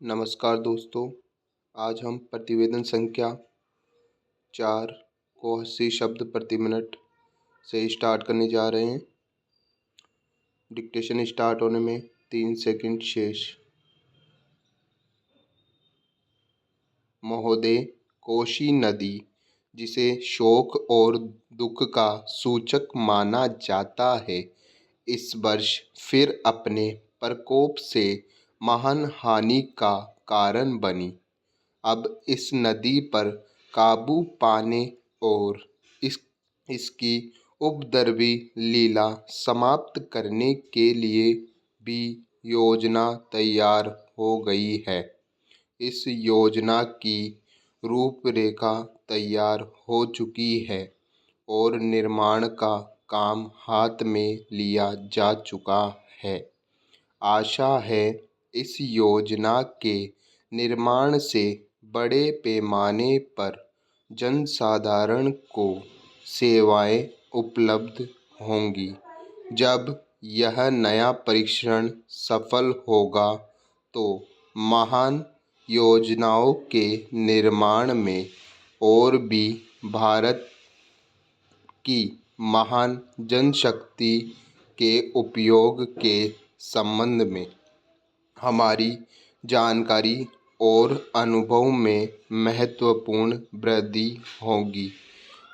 नमस्कार दोस्तों। आज हम प्रतिवेदन संख्या 4 को 80 शब्द प्रति मिनट से स्टार्ट करने जा रहे हैं। डिक्टेशन स्टार्ट होने में 3 सेकंड शेष। महोदय, कोसी नदी, जिसे शोक और दुख का सूचक माना जाता है, इस वर्ष फिर अपने प्रकोप से महान हानि का कारण बनी। अब इस नदी पर काबू पाने और इसकी उपद्रवी लीला समाप्त करने के लिए भी योजना तैयार हो गई है। इस योजना की रूपरेखा तैयार हो चुकी है और निर्माण का काम हाथ में लिया जा चुका है। आशा है इस योजना के निर्माण से बड़े पैमाने पर जनसाधारण को सेवाएं उपलब्ध होंगी। जब यह नया परीक्षण सफल होगा तो महान योजनाओं के निर्माण में और भी भारत की महान जनशक्ति के उपयोग के संबंध में हमारी जानकारी और अनुभव में महत्वपूर्ण वृद्धि होगी।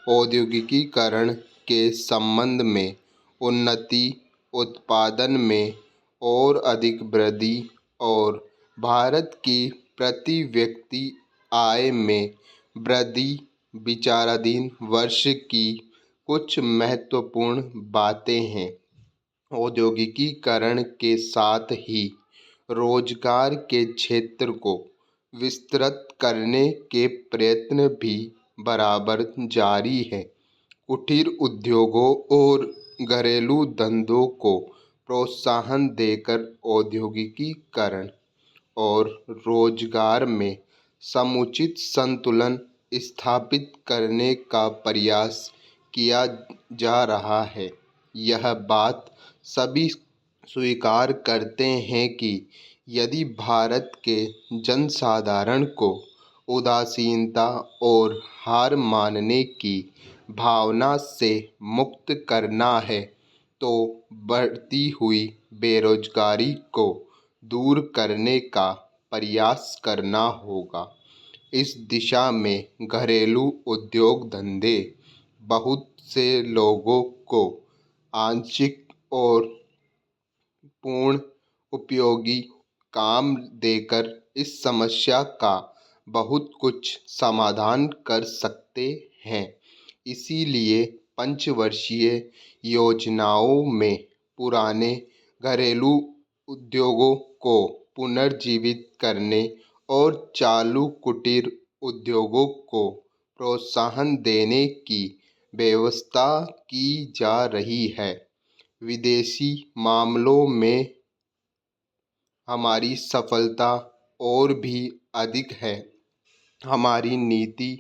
औद्योगिकीकरण के संबंध में उन्नति, उत्पादन में और अधिक वृद्धि और भारत की प्रति व्यक्ति आय में वृद्धि विचाराधीन वर्ष की कुछ महत्वपूर्ण बातें हैं। औद्योगिकीकरण के साथ ही रोजगार के क्षेत्र को विस्तृत करने के प्रयत्न भी बराबर जारी है। कुटीर उद्योगों और घरेलू धंधों को प्रोत्साहन देकर औद्योगिकीकरण और रोजगार में समुचित संतुलन स्थापित करने का प्रयास किया जा रहा है। यह बात सभी स्वीकार करते हैं कि यदि भारत के जनसाधारण को उदासीनता और हार मानने की भावना से मुक्त करना है तो बढ़ती हुई बेरोजगारी को दूर करने का प्रयास करना होगा। इस दिशा में घरेलू उद्योग धंधे बहुत से लोगों को आंशिक और पूर्ण उपयोगी काम देकर इस समस्या का बहुत कुछ समाधान कर सकते हैं। इसीलिए पंचवर्षीय योजनाओं में पुराने घरेलू उद्योगों को पुनर्जीवित करने और चालू कुटीर उद्योगों को प्रोत्साहन देने की व्यवस्था की जा रही है। विदेशी मामलों में हमारी सफलता और भी अधिक है। हमारी नीति,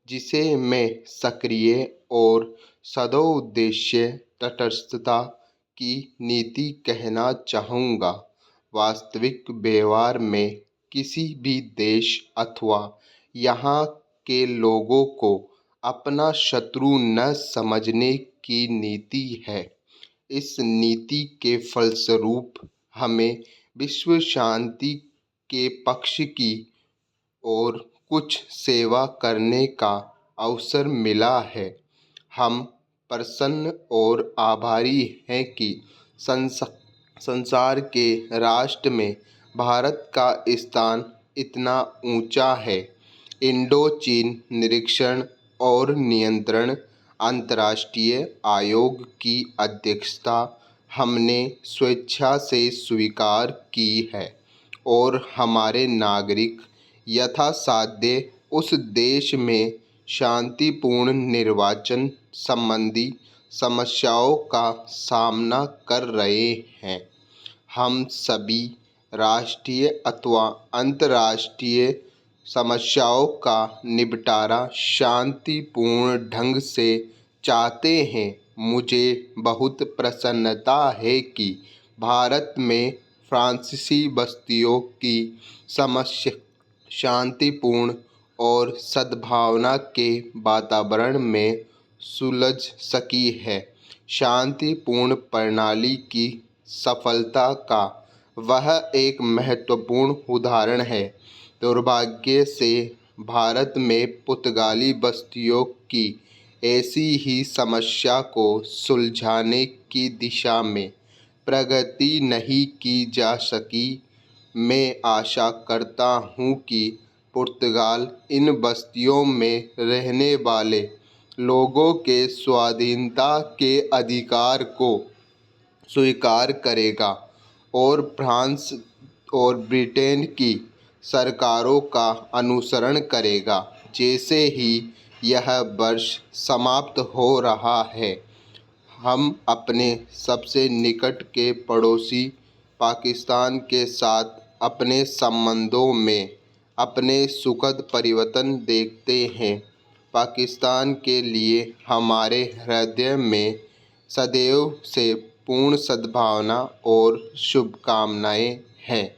जिसे मैं सक्रिय और सदुद्देश्य तटस्थता की नीति कहना चाहूँगा, वास्तविक व्यवहार में किसी भी देश अथवा यहाँ के लोगों को अपना शत्रु न समझने की नीति है। इस नीति के फलस्वरूप हमें विश्व शांति के पक्ष की और कुछ सेवा करने का अवसर मिला है। हम प्रसन्न और आभारी हैं कि संसार के राष्ट्र में भारत का स्थान इतना ऊंचा है। इंडो चीन निरीक्षण और नियंत्रण अंतर्राष्ट्रीय आयोग की अध्यक्षता हमने स्वेच्छा से स्वीकार की है और हमारे नागरिक यथासाध्य उस देश में शांतिपूर्ण निर्वाचन संबंधी समस्याओं का सामना कर रहे हैं। हम सभी राष्ट्रीय अथवा अंतर्राष्ट्रीय समस्याओं का निपटारा शांतिपूर्ण ढंग से चाहते हैं। मुझे बहुत प्रसन्नता है कि भारत में फ्रांसीसी बस्तियों की समस्या शांतिपूर्ण और सद्भावना के वातावरण में सुलझ सकी है। शांतिपूर्ण प्रणाली की सफलता का वह एक महत्वपूर्ण उदाहरण है। दुर्भाग्य से भारत में पुर्तगाली बस्तियों की ऐसी ही समस्या को सुलझाने की दिशा में प्रगति नहीं की जा सकी। मैं आशा करता हूँ कि पुर्तगाल इन बस्तियों में रहने वाले लोगों के स्वाधीनता के अधिकार को स्वीकार करेगा और फ्रांस और ब्रिटेन की सरकारों का अनुसरण करेगा। जैसे ही यह वर्ष समाप्त हो रहा है, हम अपने सबसे निकट के पड़ोसी पाकिस्तान के साथ अपने संबंधों में अपने सुखद परिवर्तन देखते हैं। पाकिस्तान के लिए हमारे हृदय में सदैव से पूर्ण सद्भावना और शुभकामनाएं हैं।